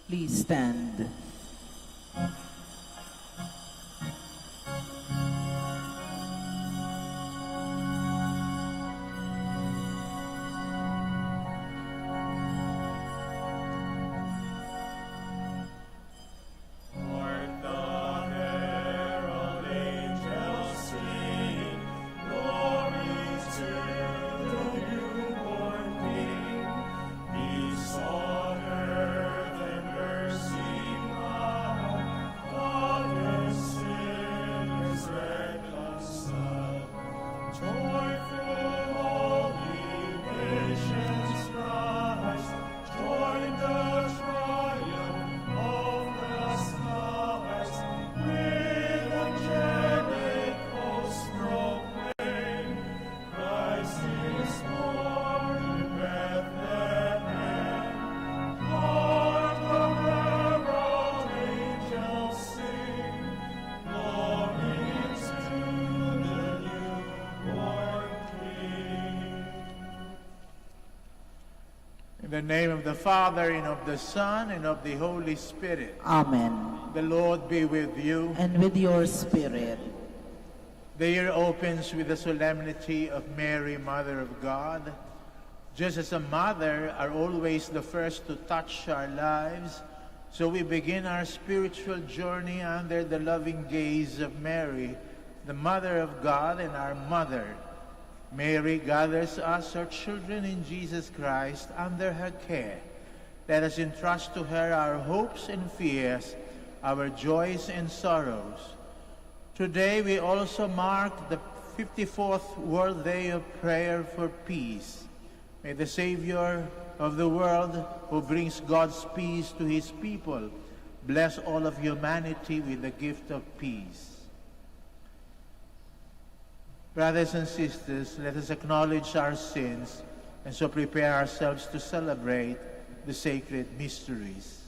Please stand. In the name of the Father, and of the Son, and of the Holy Spirit. Amen. The Lord be with you. And with your spirit. The year opens with the solemnity of Mary, Mother of God. Just as a mother are always the first to touch our lives, so we begin our spiritual journey under the loving gaze of Mary, the Mother of God and our Mother. Mary gathers us, her children in Jesus Christ, under her care. Let us entrust to her our hopes and fears, our joys and sorrows. Today we also mark the 54th World Day of Prayer for Peace. May the Savior of the world, who brings God's peace to his people, bless all of humanity with the gift of peace. Brothers and sisters, let us acknowledge our sins and so prepare ourselves to celebrate the sacred mysteries.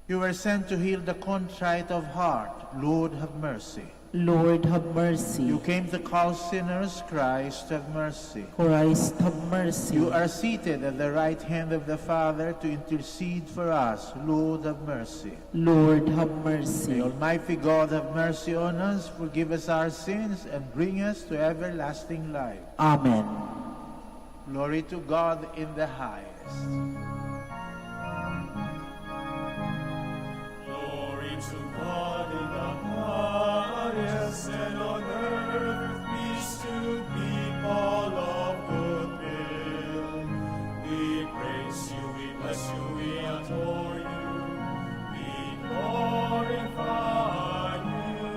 You were sent to heal the contrite of heart. Lord, have mercy. Lord, have mercy. You came to call sinners. Christ, have mercy. Christ, have mercy. You are seated at the right hand of the Father to intercede for us. Lord, have mercy. Lord, have mercy. May Almighty God have mercy on us, forgive us our sins, and bring us to everlasting life. Amen. Glory to God in the highest. Glory to God in the highest, and on earth peace to people of good will. We praise you, we bless you, we adore you, we glorify you.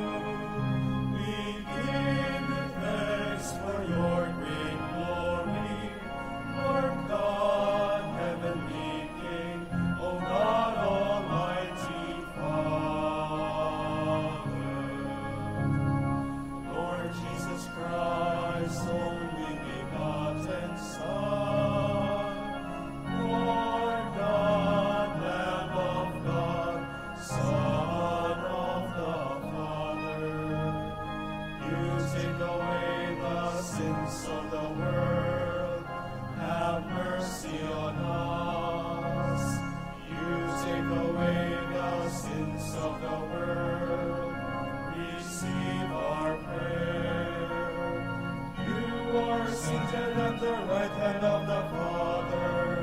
We give you thanks for your great glory, Lord God, heavenly King, O God Almighty Father. Lord Jesus Christ, only begotten Son, Lord God, Lamb of God, Son of the Father, you take away the sins of the world, have mercy on us. You take away the sins of the world, receive our prayer. You are seated at the right hand of the Father,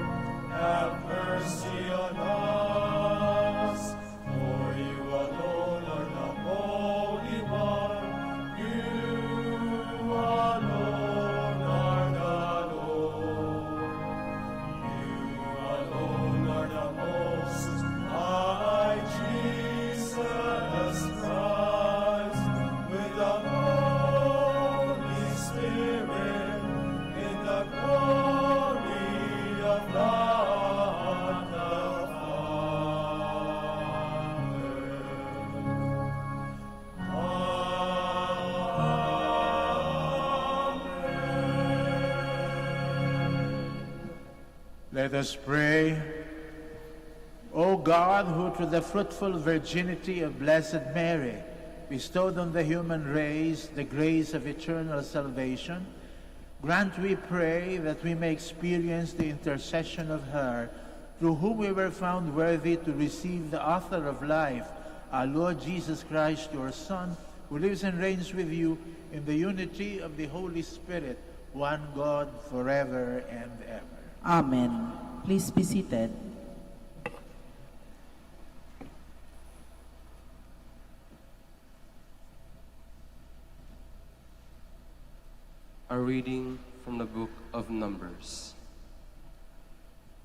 have mercy on us. For you alone are the Holy One, you alone are the Lord. You alone are the Most High Jesus Christ, with the Holy Spirit, in the glory of God the Father. Let us pray. O God, who through the fruitful virginity of Blessed Mary bestowed on the human race the grace of eternal salvation, grant, we pray, that we may experience the intercession of her through whom we were found worthy to receive the author of life, our Lord Jesus Christ, your Son, who lives and reigns with you in the unity of the Holy Spirit, one God, forever and ever. Amen. Please be seated. A reading from the book of Numbers.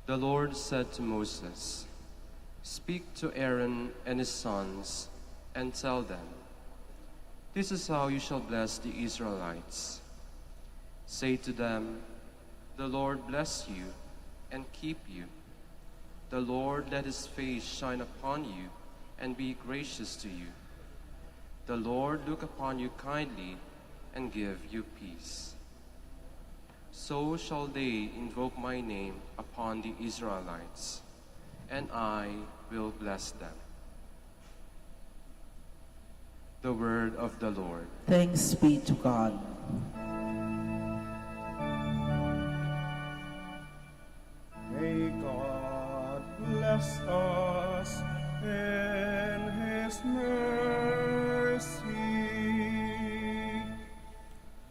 The Lord said to Moses, "Speak to Aaron and his sons and tell them, this is how you shall bless the Israelites. Say to them, the Lord bless you and keep you. The Lord let his face shine upon you and be gracious to you. The Lord look upon you kindly and give you peace. So shall they invoke my name upon the Israelites, and I will bless them." The word of the Lord. Thanks be to God. May God bless us in his mercy.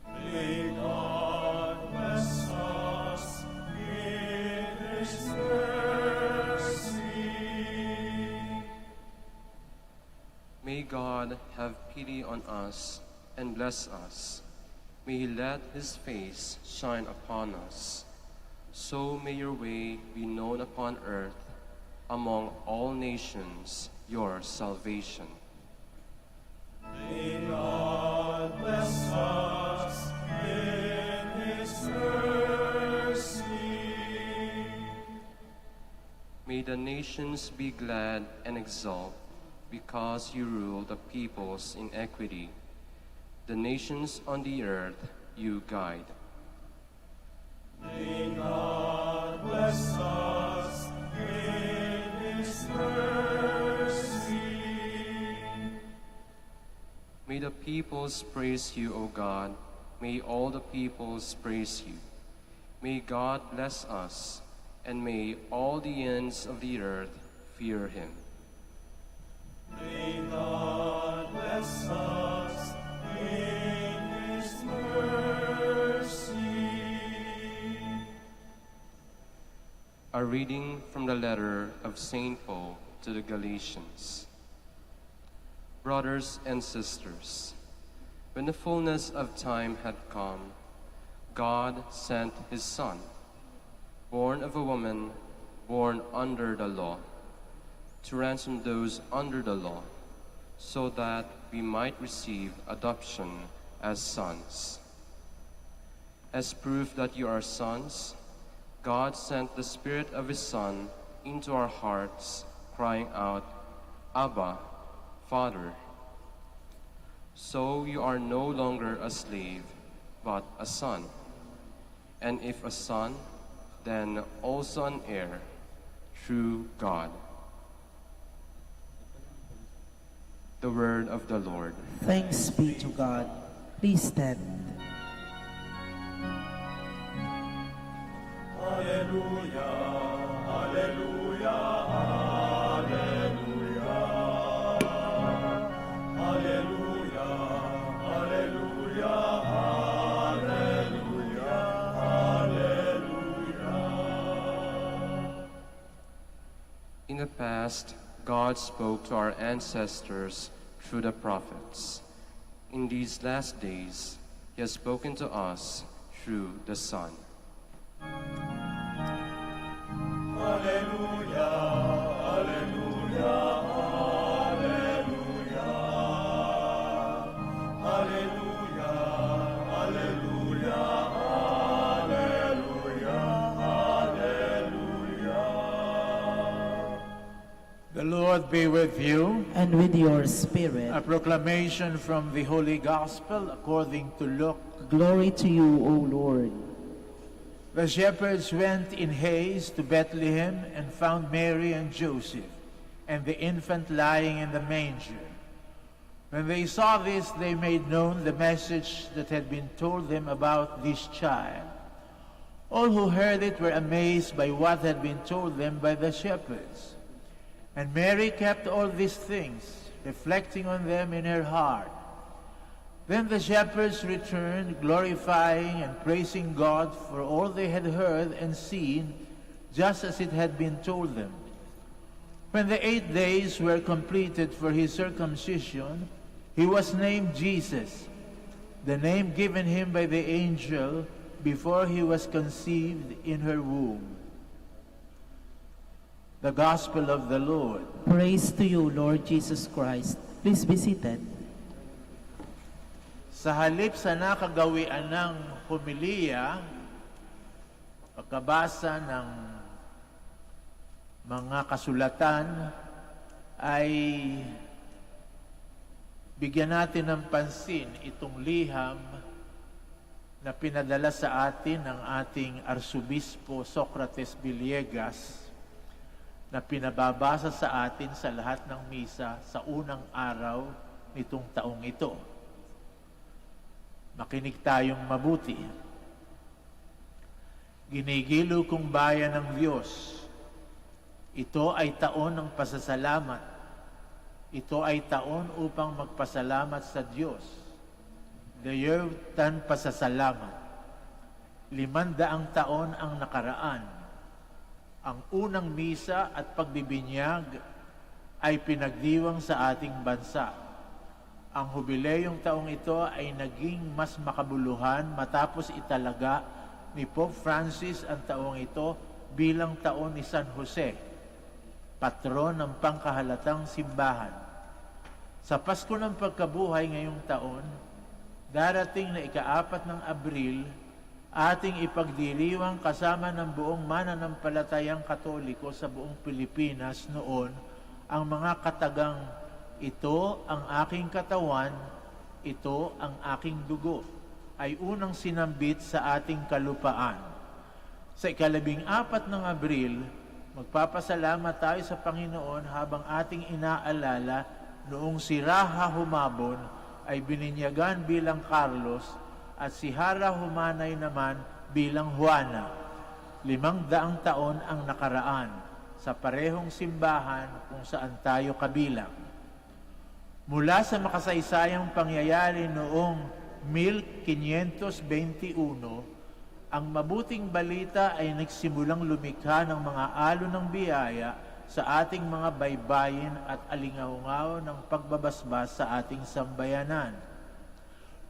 May God bless us in his mercy. May God have pity on us and bless us. May he let his face shine upon us. So may your way be known upon earth, among all nations, your salvation. May God bless us in his mercy. May the nations be glad and exult, because you rule the peoples in equity. The nations on the earth you guide. May God bless us in his mercy. May the peoples praise you, O God. May all the peoples praise you. May God bless us, and may all the ends of the earth fear him. May God bless us in his mercy. A reading from the letter of St. Paul to the Galatians. Brothers and sisters, when the fullness of time had come, God sent his Son, born of a woman, born under the law, to ransom those under the law, so that we might receive adoption as sons. As proof that you are sons, God sent the Spirit of his Son into our hearts, crying out, "Abba, Father." So you are no longer a slave, but a son. And if a son, then also an heir through God. The word of the Lord. Thanks be to God. Please stand. Alleluia, alleluia, alleluia. Alleluia, alleluia, alleluia, alleluia. In the past, God spoke to our ancestors through the prophets. In these last days, he has spoken to us through the Son. Alleluia, alleluia, alleluia. Alleluia, alleluia, alleluia, alleluia. The Lord be with you. And with your spirit. A proclamation from the Holy Gospel according to Luke. Glory to you, O Lord. The shepherds went in haste to Bethlehem and found Mary and Joseph and the infant lying in the manger. When they saw this, they made known the message that had been told them about this child. All who heard it were amazed by what had been told them by the shepherds. And Mary kept all these things, reflecting on them in her heart. Then the shepherds returned, glorifying and praising God for all they had heard and seen, just as it had been told them. When the 8 days were completed for his circumcision, he was named Jesus, the name given him by the angel before he was conceived in her womb. The Gospel of the Lord. Praise to you, Lord Jesus Christ. Please be seated. Sa halip sa nakagawian ng homilya, pagkabasa ng mga kasulatan, ay bigyan natin ng pansin itong liham na pinadala sa atin ng ating Arsobispo Socrates Villegas, na pinababasa sa atin sa lahat ng misa sa unang araw nitong taong ito. Makinig tayong mabuti. Ginigilo kong bayan ng Diyos, ito ay taon ng pasasalamat. Ito ay taon upang magpasalamat sa Diyos. Dayutan pasasalamat. 500 taon ang nakaraan. Ang unang misa at pagbibinyag ay pinagdiwang sa ating bansa. Ang hubileyong taong ito ay naging mas makabuluhan matapos italaga ni Pope Francis ang taong ito bilang taon ni San Jose, patron ng pangkahalatang simbahan. Sa Pasko ng Pagkabuhay ngayong taon, darating na ika-4 ng Abril, ating ipagdiriwang kasama ng buong mananampalatayang Katoliko sa buong Pilipinas noon ang mga katagang, ito ang aking katawan, ito ang aking dugo, ay unang sinambit sa ating kalupaan. Sa 14 ng Abril, magpapasalamat tayo sa Panginoon habang ating inaalala noong si Raha Humabon ay bininyagan bilang Carlos at si Hara Humanay naman bilang Juana. 500 taon ang nakaraan sa parehong simbahan kung saan tayo kabilang. Mula sa makasaysayang pangyayari noong 1521, ang mabuting balita ay nagsimulang lumikha ng mga alon ng biyaya sa ating mga baybayin at alingaungaw ng pagbabasbas sa ating sambayanan.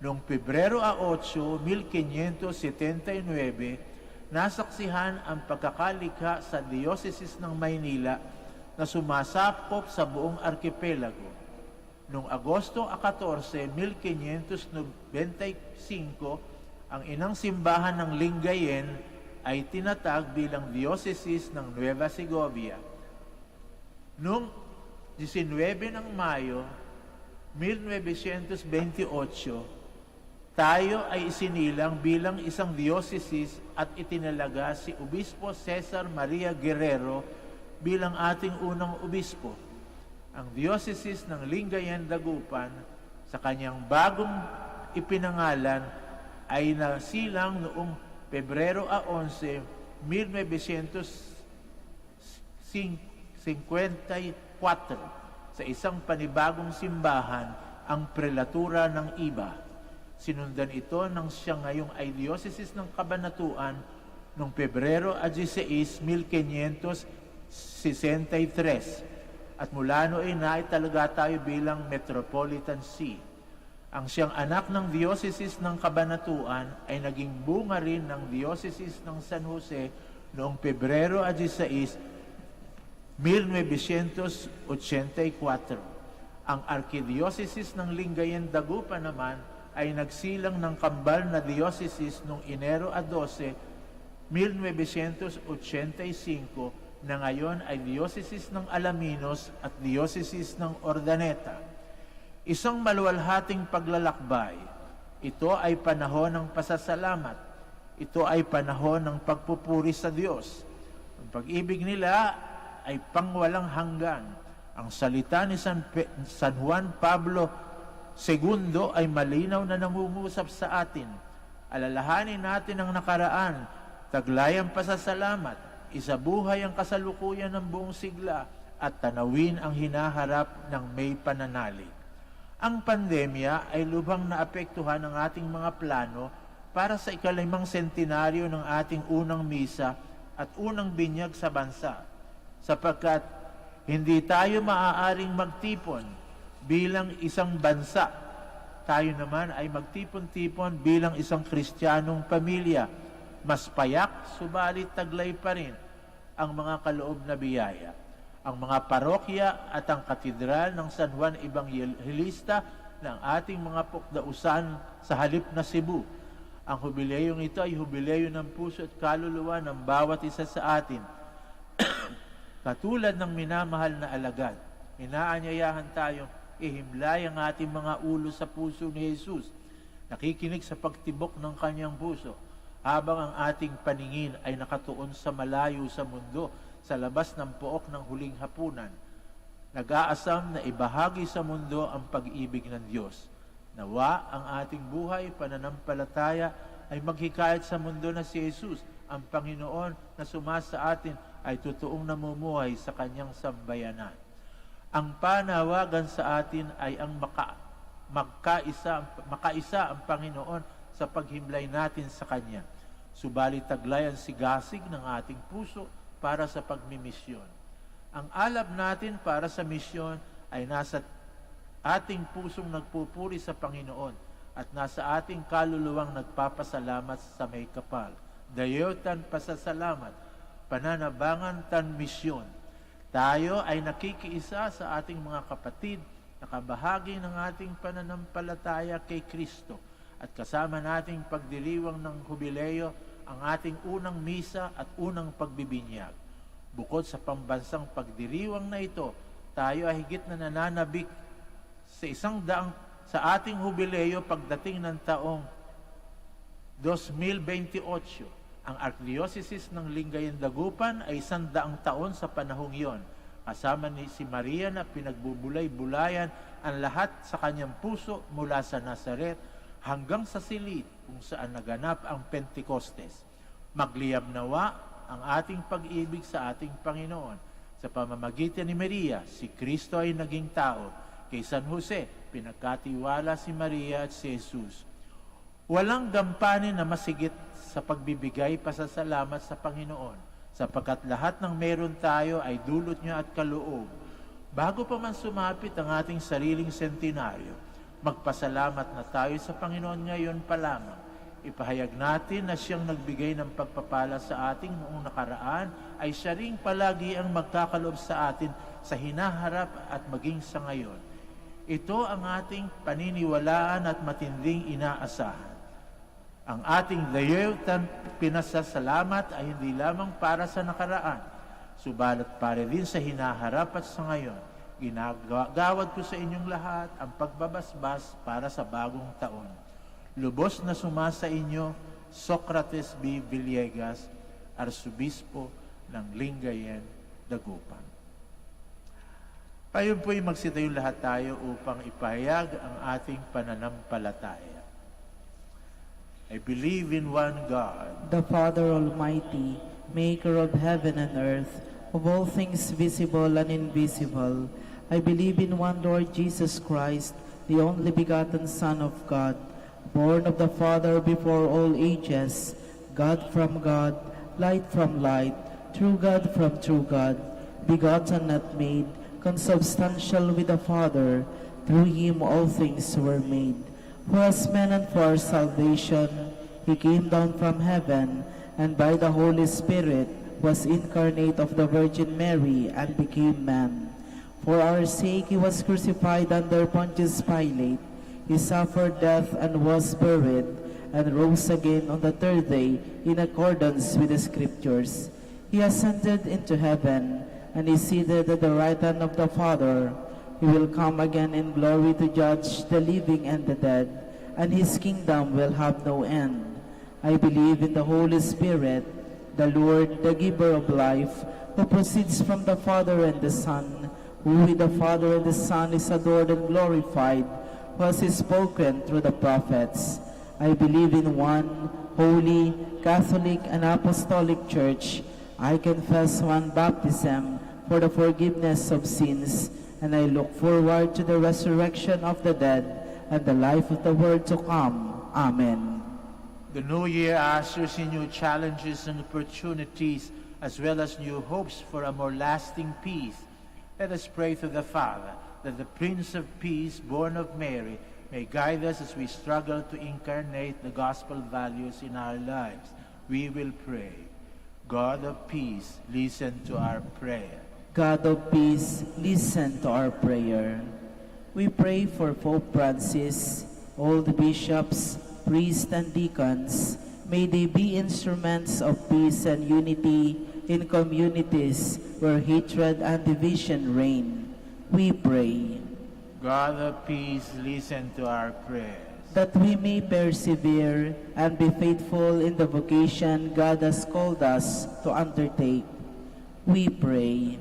Noong Pebrero 8, 1579, nasaksihan ang pagkakalikha sa Diocese ng Maynila na sumasakop sa buong arkipelago. Noong Agosto 14, 1595, ang inang simbahan ng Lingayen ay tinatag bilang Diocese ng Nueva Segovia. Noong 19 ng Mayo, 1928, tayo ay isinilang bilang isang diocese at itinalaga si Obispo Cesar Maria Guerrero bilang ating unang obispo. Ang diocese ng Lingayen, Dagupan, sa kanyang bagong ipinangalan, ay nasilang noong Pebrero 11, 1954 sa isang panibagong simbahan, ang prelatura ng Iba. Sinundan ito ng siya ngayong ay Diocese ng Kabanatuan noong Pebrero 16, 1563. At mula noon naitalaga tayo bilang Metropolitan See. Ang siyang anak ng Diocese ng Kabanatuan ay naging bunga rin ng Diocese ng San Jose noong Pebrero 16, 1984. Ang Arkidiocese ng Lingayen, Dagupan naman ay nagsilang ng kambal na diocese noong Enero 12, 1985 na ngayon ay Diocese ng Alaminos at Diocese ng Ordaneta. Isang maluwalhating paglalakbay. Ito ay panahon ng pasasalamat. Ito ay panahon ng pagpupuri sa Diyos. Ang pag-ibig nila ay pangwalang hanggan. Ang salita ni San Juan Pablo II ay malinaw na nangungusap sa atin. Alalahanin natin ang nakaraan Taglay ang pasasalamat, isabuhay ang kasalukuyan ng buong sigla, at tanawin ang hinaharap ng may pananalig. Ang pandemya ay lubhang naapektuhan ang ating mga plano para sa ika-5 sentenaryo ng ating unang misa at unang binyag sa bansa, sapagkat hindi tayo maaaring magtipon bilang isang bansa. Tayo naman ay magtipon-tipon bilang isang Kristiyanong pamilya. Mas payak, subalit taglay pa rin ang mga kaloob na biyaya. Ang mga parokya at ang katedral ng San Juan Evangelista ng ating mga pukdausan sa halip na Cebu. Ang hubileyong ito ay hubileyo ng puso at kaluluwa ng bawat isa sa atin. Katulad ng minamahal na alagad, inaanyayahan tayong ihimlay ang ating mga ulo sa puso ni Jesus, nakikinig sa pagtibok ng kanyang puso, habang ang ating paningin ay nakatuon sa malayo sa mundo, sa labas ng pook ng huling hapunan, nag-aasam na ibahagi sa mundo ang pag-ibig ng Diyos. Nawa ang ating buhay, pananampalataya ay maghikayat sa mundo na si Jesus, ang Panginoon na sumasa atin, ay totoong namumuhay sa kanyang sambayanan. Ang panawagan sa atin ay ang makaisa ang Panginoon sa paghimlay natin sa Kanya. Subalit taglay ang sigasig ng ating puso para sa pagmimisyon. Ang alab natin para sa misyon ay nasa ating pusong nagpupuri sa Panginoon at nasa ating kaluluwang nagpapasalamat sa may kapal. Dayotan pasasalamat, pananabangan tan misyon. Tayo ay nakikiisa sa ating mga kapatid na kabahagi ng ating pananampalataya kay Kristo at kasama nating pagdiriwang ng hubileyo ang ating unang misa at unang pagbibinyag. Bukod sa pambansang pagdiriwang na ito, tayo ay higit na nananabik sa ating hubileyo pagdating ng taong 2028. Ang Archdiocese ng Lingayen Dagupan ay 100 taon sa panahong iyon. Kasama ni si Maria na pinagbubulay-bulayan ang lahat sa kanyang puso mula sa Nazaret hanggang sa silid kung saan naganap ang Pentecostes. Magliyab nawa ang ating pag-ibig sa ating Panginoon. Sa pamamagitan ni Maria, si Kristo ay naging tao. Kay San Jose, pinagkatiwala si Maria at si Jesus. Walang gampanin na masigit sa pagbibigay pasasalamat sa Panginoon, sapagkat lahat ng meron tayo ay dulot niya at kaloob. Bago pa man sumapit ang ating sariling sentenaryo, magpasalamat na tayo sa Panginoon ngayon pa lamang. Ipahayag natin na siyang nagbigay ng pagpapala sa ating noong nakaraan ay siya ring palagi ang magkakaloob sa atin sa hinaharap at maging sa ngayon. Ito ang ating paniniwalaan at matinding inaasahan. Ang ating dayotan pinasasalamat ay hindi lamang para sa nakaraan, subalit para din sa hinaharap at sa ngayon. Ginagawad ko sa inyong lahat ang pagbabasbas para sa bagong taon. Lubos na sumasa inyo, Socrates B. Villegas, Arsobispo ng Lingayen, Dagupan. Ngayon po'y magsitayo lahat tayo upang ipahayag ang ating pananampalataya. I believe in one God, the Father Almighty, maker of heaven and earth, of all things visible and invisible. I believe in one Lord Jesus Christ, the only begotten Son of God, born of the Father before all ages, God from God, light from light, true God from true God, begotten not made, consubstantial with the Father. Through him all things were made. For us men and for our salvation, he came down from heaven, and by the Holy Spirit was incarnate of the Virgin Mary and became man. For our sake he was crucified under Pontius Pilate. He suffered death and was buried, and rose again on the third day in accordance with the Scriptures. He ascended into heaven, and is seated at the right hand of the Father. He will come again in glory to judge the living and the dead, and his kingdom will have no end. I believe in the Holy Spirit, the Lord, the giver of life, who proceeds from the Father and the Son, who with the Father and the Son is adored and glorified, who has spoken through the prophets. I believe in one Holy, Catholic, and Apostolic Church, I confess one baptism for the forgiveness of sins, and I look forward to the resurrection of the dead and the life of the world to come. Amen. The new year ushers in new challenges and opportunities, as well as new hopes for a more lasting peace. Let us pray to the Father, that the Prince of Peace, born of Mary, may guide us as we struggle to incarnate the gospel values in our lives. We will pray. God of peace, listen to our prayer. God of peace, listen to our prayer. We pray for Pope Francis, all the bishops, priests, and deacons. May they be instruments of peace and unity in communities where hatred and division reign. We pray. God of peace, listen to our prayers. That we may persevere and be faithful in the vocation God has called us to undertake. We pray.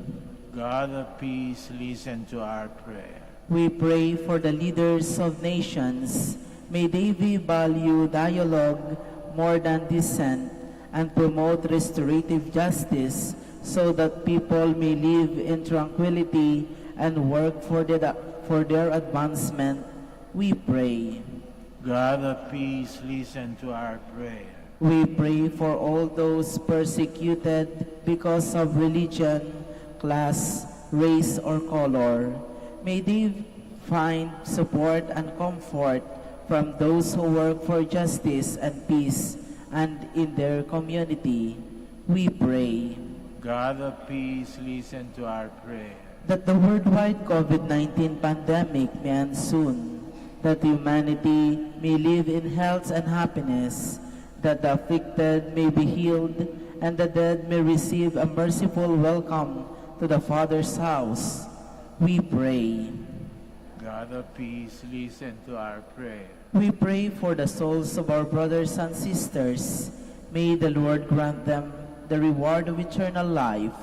God of peace, listen to our prayer. We pray for the leaders of nations. May they value dialogue more than dissent and promote restorative justice so that people may live in tranquility and work for their advancement. We pray. God of peace, listen to our prayer. We pray for all those persecuted because of religion, class, race, or color. May they find support and comfort from those who work for justice and peace and in their community. We pray. God of peace, listen to our prayer. That the worldwide COVID-19 pandemic may end soon, that humanity may live in health and happiness, that the afflicted may be healed, and the dead may receive a merciful welcome to the Father's house. We pray. God of peace, listen to our prayer. We pray for the souls of our brothers and sisters. May the Lord grant them the reward of eternal life.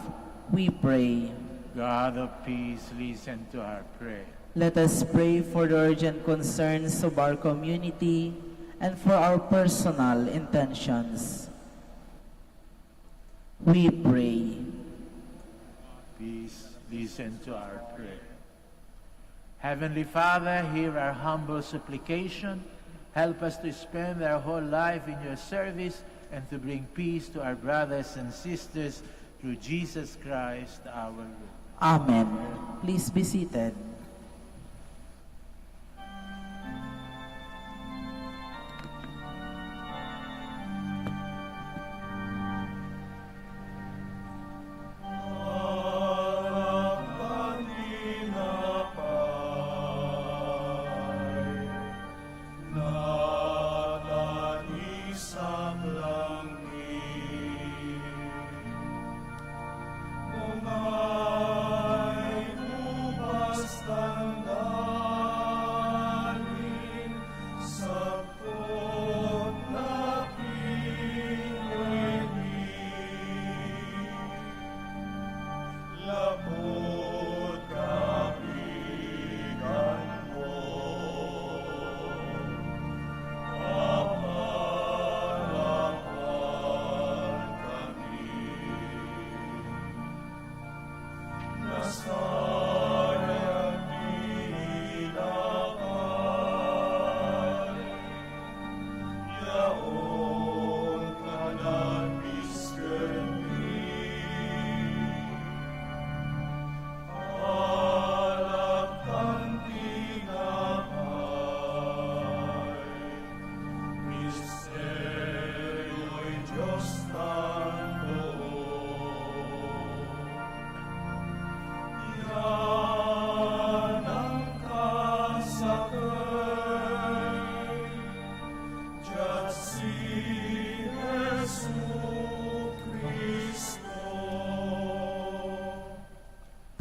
We pray. God of peace, listen to our prayer. Let us pray for the urgent concerns of our community and for our personal intentions. We pray. Peace, listen to our prayer. Heavenly Father, hear our humble supplication. Help us to spend our whole life in your service and to bring peace to our brothers and sisters through Jesus Christ our Lord. Amen. Please be seated.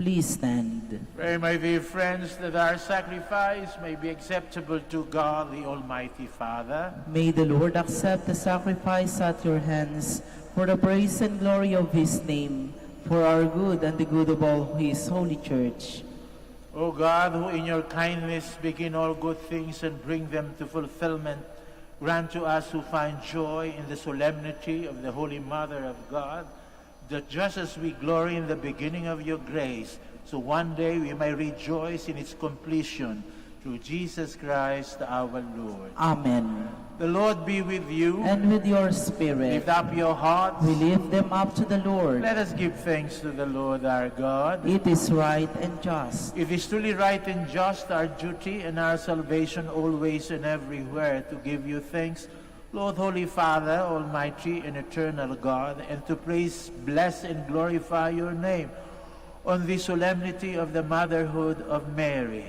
Please stand. Pray, my dear friends, that our sacrifice may be acceptable to God, the Almighty Father. May the Lord accept the sacrifice at your hands for the praise and glory of his name, for our good and the good of all his holy church. O God, who in your kindness begin all good things and bring them to fulfillment, grant to us who find joy in the solemnity of the Holy Mother of God, that just as we glory in the beginning of your grace, so one day we may rejoice in its completion, through Jesus Christ our Lord. Amen. The Lord be with you. And with your spirit, Lift up your hearts. we lift them up to the Lord. Let us give thanks to the Lord our God. It is right and just. It is truly right and just, our duty and our salvation always and everywhere, to give you thanks, Lord, Holy Father, Almighty and eternal God, and to praise, bless, and glorify your name on the solemnity of the motherhood of Mary.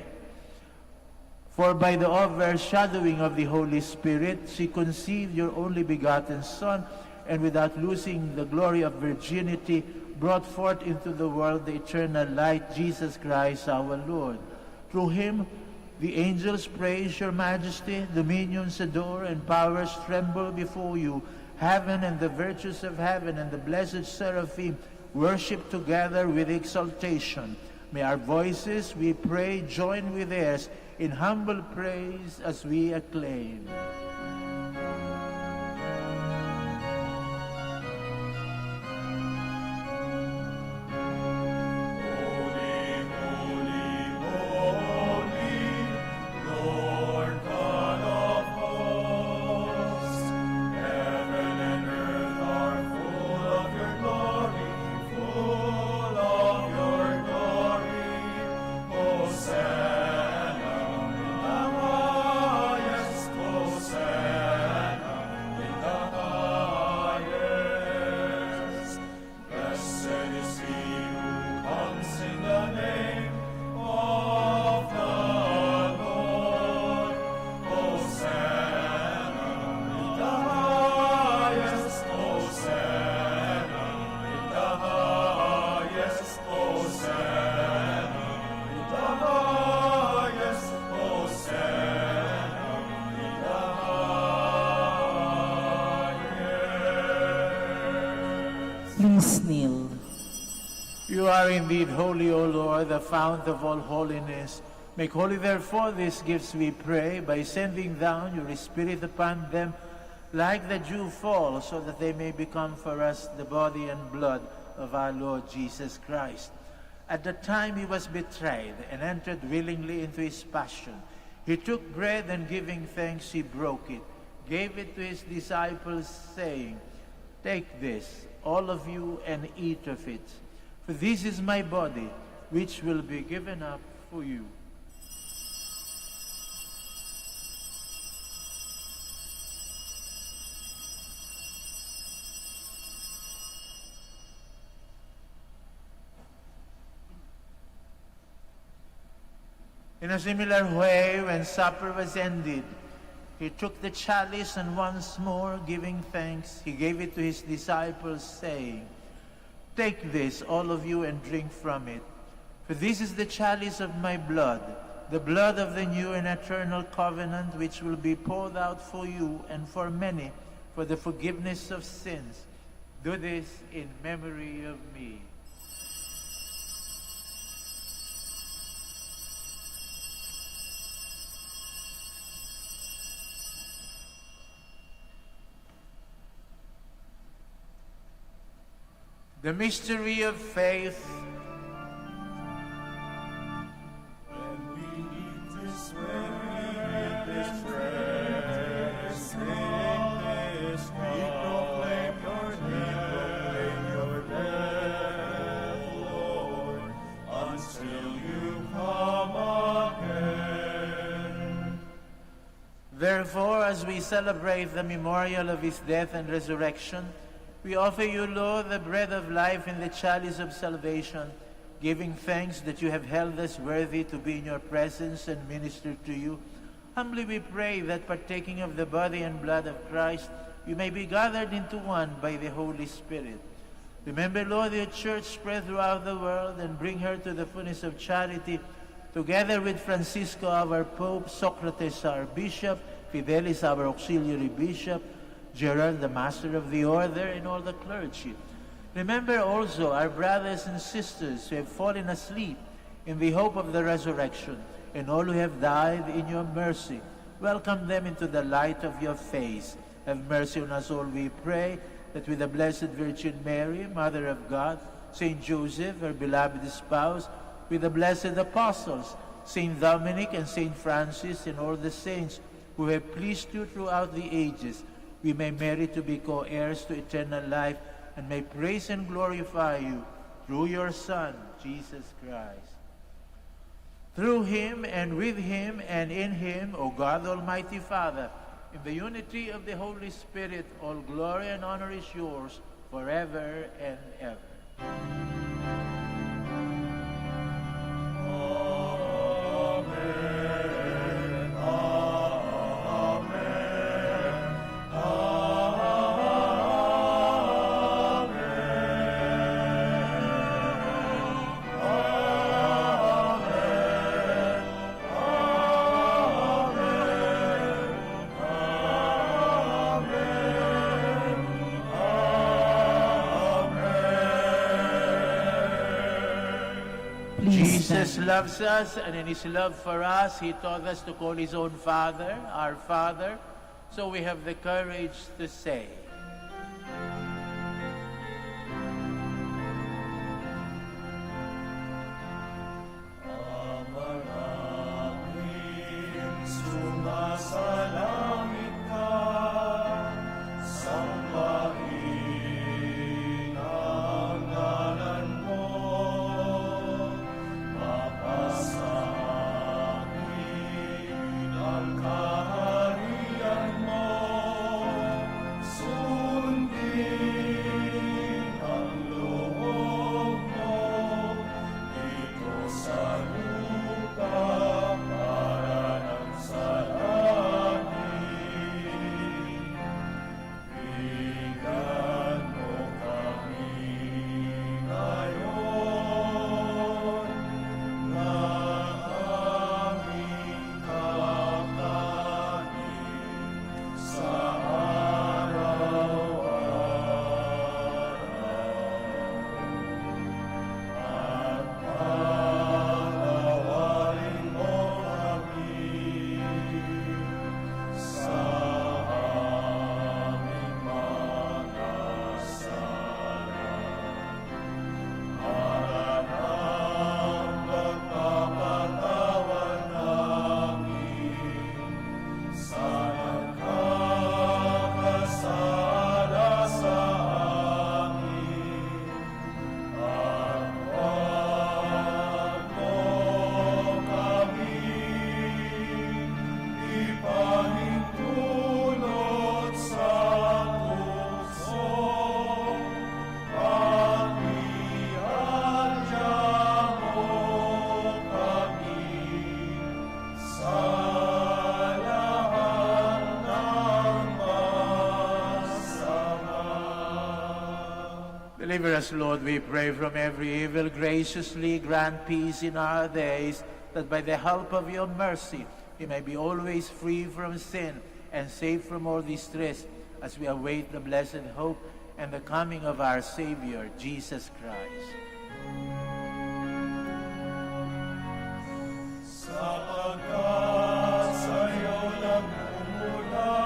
For by the overshadowing of the Holy Spirit, she conceived your only begotten Son, and without losing the glory of virginity, brought forth into the world the eternal light, Jesus Christ our Lord. Through him, the angels praise your majesty, dominions adore, and powers tremble before you. Heaven and the virtues of heaven and the blessed seraphim worship together with exaltation. May our voices, we pray, join with theirs in humble praise as we acclaim. Please kneel. You are indeed holy, O Lord, the fount of all holiness. Make holy, therefore, these gifts, we pray, by sending down your Spirit upon them like the dew fall, so that they may become for us the body and blood of our Lord Jesus Christ. At the time he was betrayed and entered willingly into his passion, he took bread and giving thanks, he broke it, gave it to his disciples, saying, "Take this, all of you, and eat of it. For this is my body, which will be given up for you." In a similar way, when supper was ended, he took the chalice, and once more, giving thanks, he gave it to his disciples, saying, "Take this, all of you, and drink from it. For this is the chalice of my blood, the blood of the new and eternal covenant, which will be poured out for you and for many for the forgiveness of sins. Do this in memory of me." The mystery of faith. When we eat this bread, we proclaim your death, Lord, until you come again. Therefore, as we celebrate the memorial of his death and resurrection, we offer you, Lord, the bread of life and the chalice of salvation, giving thanks that you have held us worthy to be in your presence and minister to you. Humbly we pray that, partaking of the body and blood of Christ, you may be gathered into one by the Holy Spirit. Remember, Lord, your church spread throughout the world, and bring her to the fullness of charity, together with Francisco, our Pope, Socrates, our Bishop, Fidelis, our Auxiliary Bishop, Gerard, the Master of the Order, and all the clergy. Remember also our brothers and sisters who have fallen asleep in the hope of the resurrection, and all who have died in your mercy. Welcome them into the light of your face. Have mercy on us all, we pray, that with the Blessed Virgin Mary, Mother of God, Saint Joseph, her beloved spouse, with the blessed apostles, Saint Dominic and Saint Francis, and all the saints who have pleased you throughout the ages, we may merit to be co-heirs to eternal life and may praise and glorify you through your Son, Jesus Christ. Through him and with him and in him, O God, Almighty Father, in the unity of the Holy Spirit, all glory and honor is yours forever and ever. Jesus loves us, and in his love for us, he taught us to call his own Father, our Father. So we have the courage to say, Sumasalangit ka, sambahin ang ngalan mo, mapasakin ang kaharian mo, sundin ang loob mo, dito sa lupa. Deliver us, Lord, we pray, from every evil. Graciously grant peace in our days, that by the help of your mercy we may be always free from sin and safe from all distress, as we await the blessed hope and the coming of our Savior, Jesus Christ. Sapagkat sa'yo nagmumula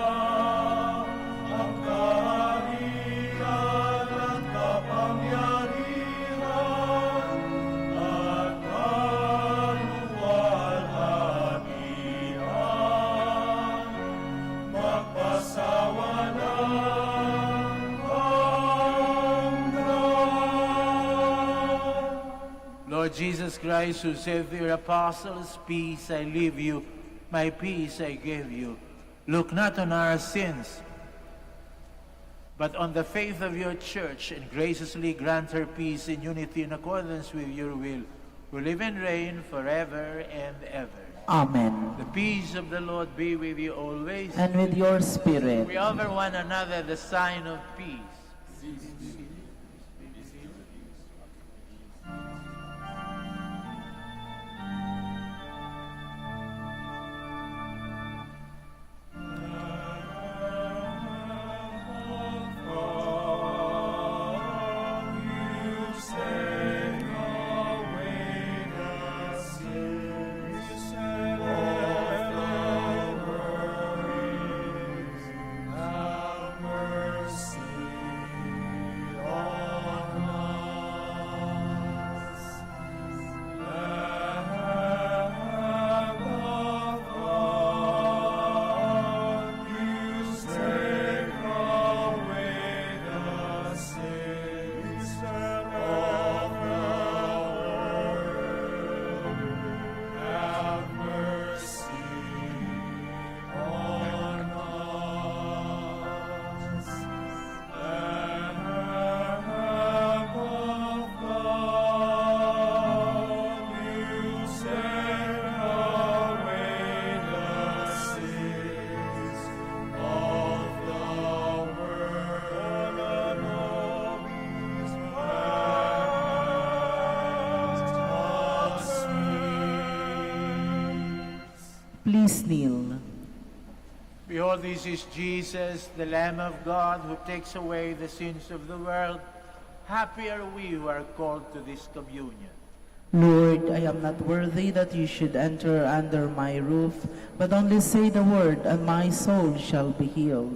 ang kaharian at kapangyarihan at kaluwalhatian, magpasawalang hanggan. Lord Jesus Christ, who said to your apostles, "Peace I leave you, my peace I give you," look not on our sins, but on the faith of your church, and graciously grant her peace in unity in accordance with your will, who live and reign forever and ever. Amen. The peace of the Lord be with you always. And with your spirit. We offer one another the sign of peace. Please kneel. Behold, this is Jesus, the Lamb of God, who takes away the sins of the world. Happy are we who are called to this communion. Lord, I am not worthy that you should enter under my roof, but only say the word, and my soul shall be healed.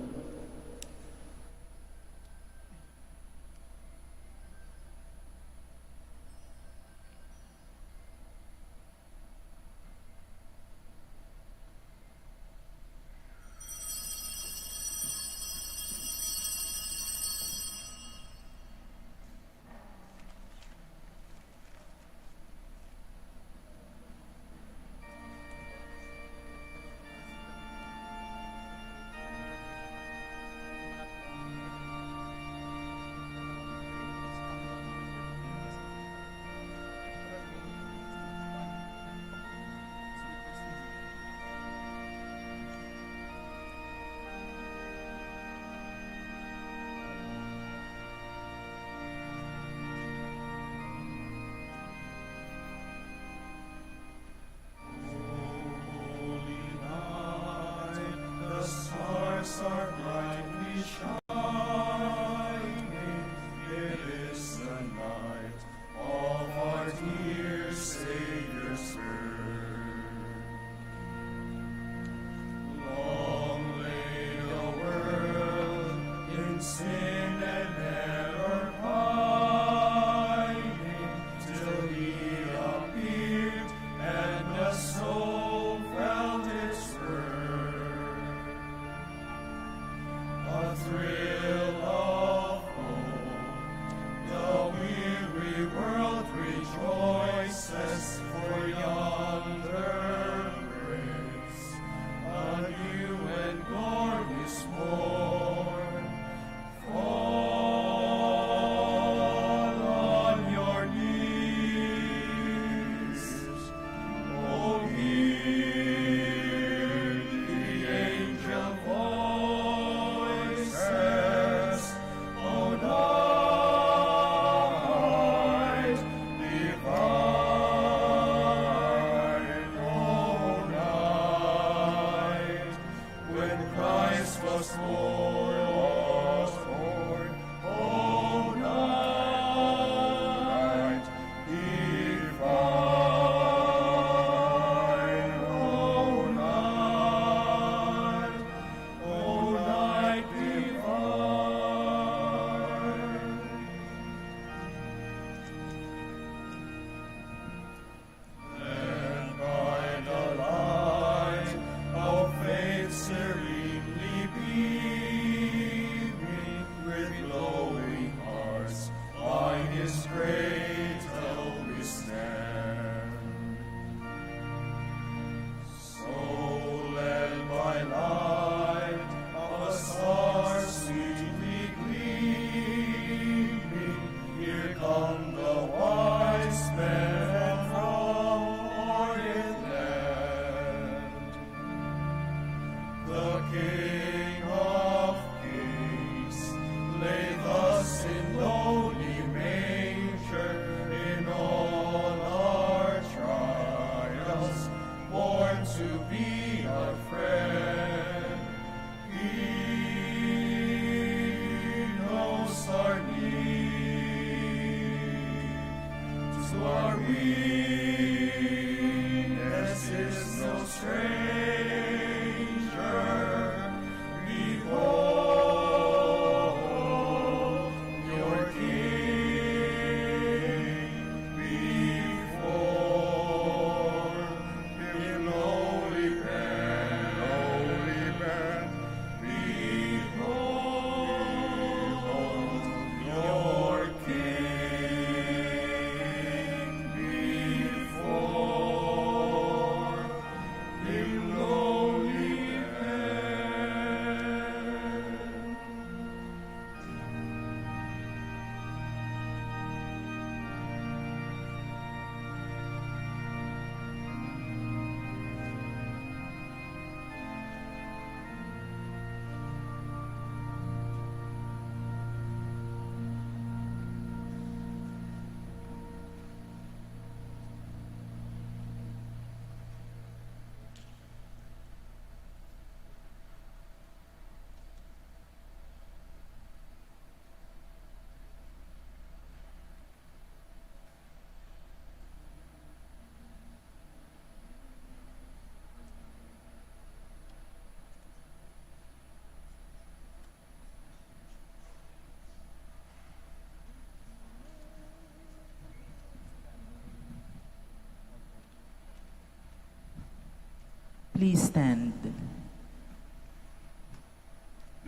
Please stand.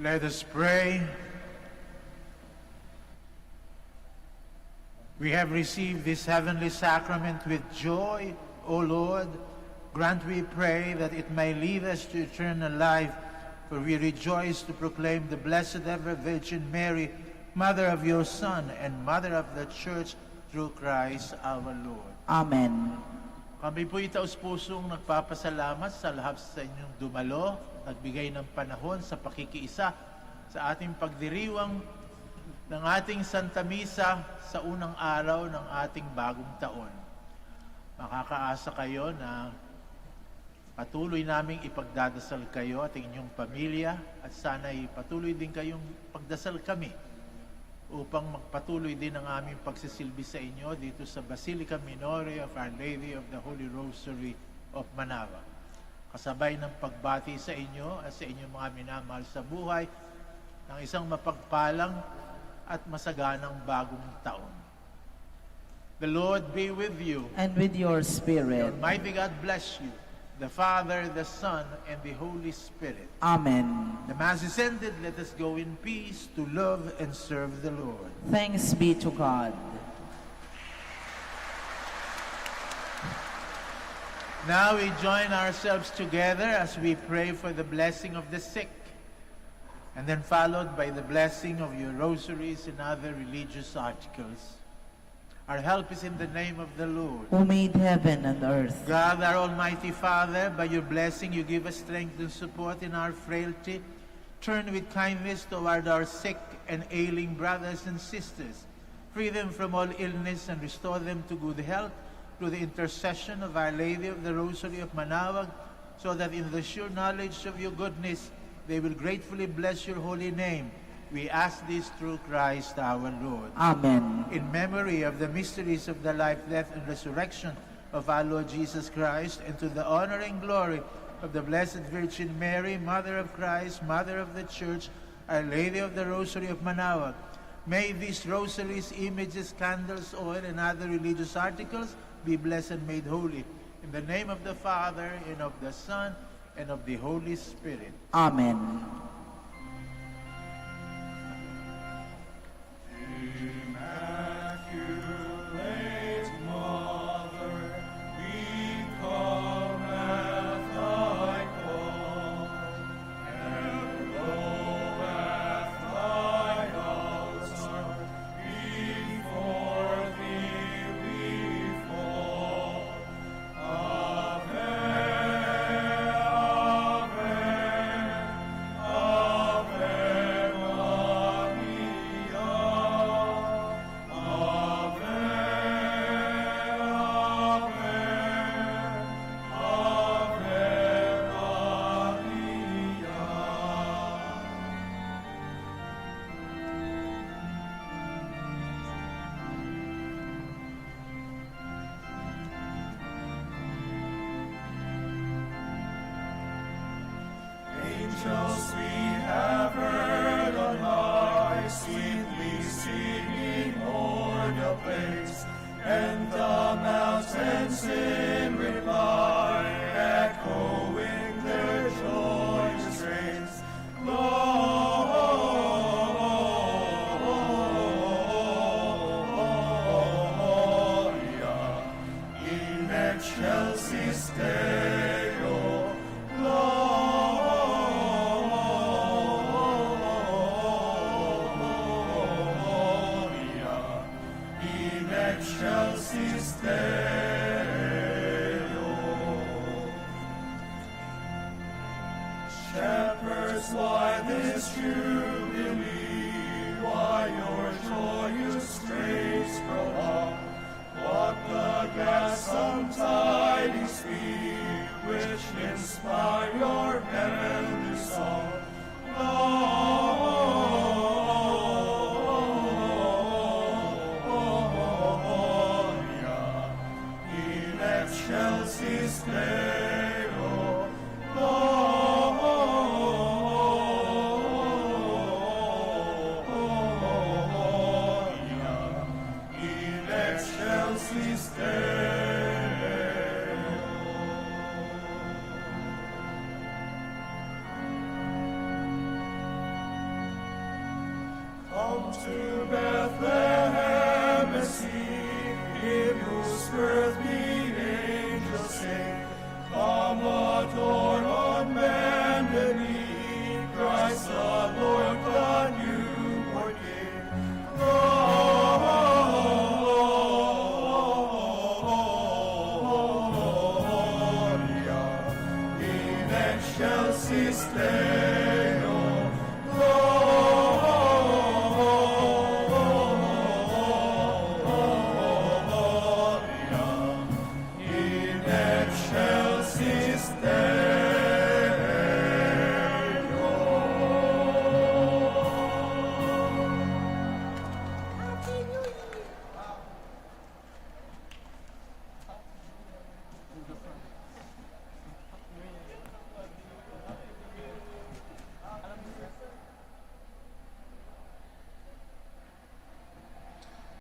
Let us pray. We have received this heavenly sacrament with joy, O Lord. Grant, we pray, that it may lead us to eternal life, for we rejoice to proclaim the Blessed Ever Virgin Mary, Mother of your Son and Mother of the Church, through Christ our Lord. Amen. Kami po'y taus-pusong nagpapasalamat sa lahat sa inyong dumalo, nagbigay ng panahon sa pakikiisa sa ating pagdiriwang ng ating Santa Misa sa unang araw ng ating bagong taon. Makakaasa kayo na patuloy naming ipagdadasal kayo at inyong pamilya at sana'y patuloy din kayong pagdasal kami upang magpatuloy din ang aming pagsisilbi sa inyo dito sa Basilica Minore of Our Lady of the Holy Rosary of Manaoag. Kasabay ng pagbati sa inyo at sa inyong mga minamahal sa buhay ng isang mapagpalang at masaganang bagong taon. The Lord be with you. And with your The spirit. Almighty God bless you, the Father, the Son, and the Holy Spirit. Amen. The Mass is ended. Let us go in peace to love and serve the Lord. Thanks be to God. Now we join ourselves together as we pray for the blessing of the sick, and then followed by the blessing of your rosaries and other religious articles. Our help is in the name of the Lord. Who made heaven and earth. God, our Almighty Father, by your blessing you give us strength and support in our frailty. Turn with kindness toward our sick and ailing brothers and sisters. Free them from all illness and restore them to good health through the intercession of Our Lady of the Rosary of Manaoag, so that in the sure knowledge of your goodness they will gratefully bless your holy name. We ask this through Christ our Lord. Amen. In memory of the mysteries of the life, death, and resurrection of our Lord Jesus Christ, and to the honor and glory of the Blessed Virgin Mary, Mother of Christ, Mother of the Church, Our Lady of the Rosary of Manaoag, may these rosaries, images, candles, oil, and other religious articles be blessed and made holy. In the name of the Father, and of the Son, and of the Holy Spirit. Amen. Immaculate Mother, we come at thy call, and low at thy altar, before thee we fall. Ave, Ave, angels we have heard on high, sweetly singing o'er the place, and the mountains in reply, echoing their joyous strains. Gloria in excelsis Deo. Gloria in excelsis Deo. Shepherds, why this jubilee? Why your joyous strains prolong? What the gladsome tidings be, which inspire your heavenly song? Gloria in excelsis Deo. Gloria in excelsis Deo. to Bethlehem.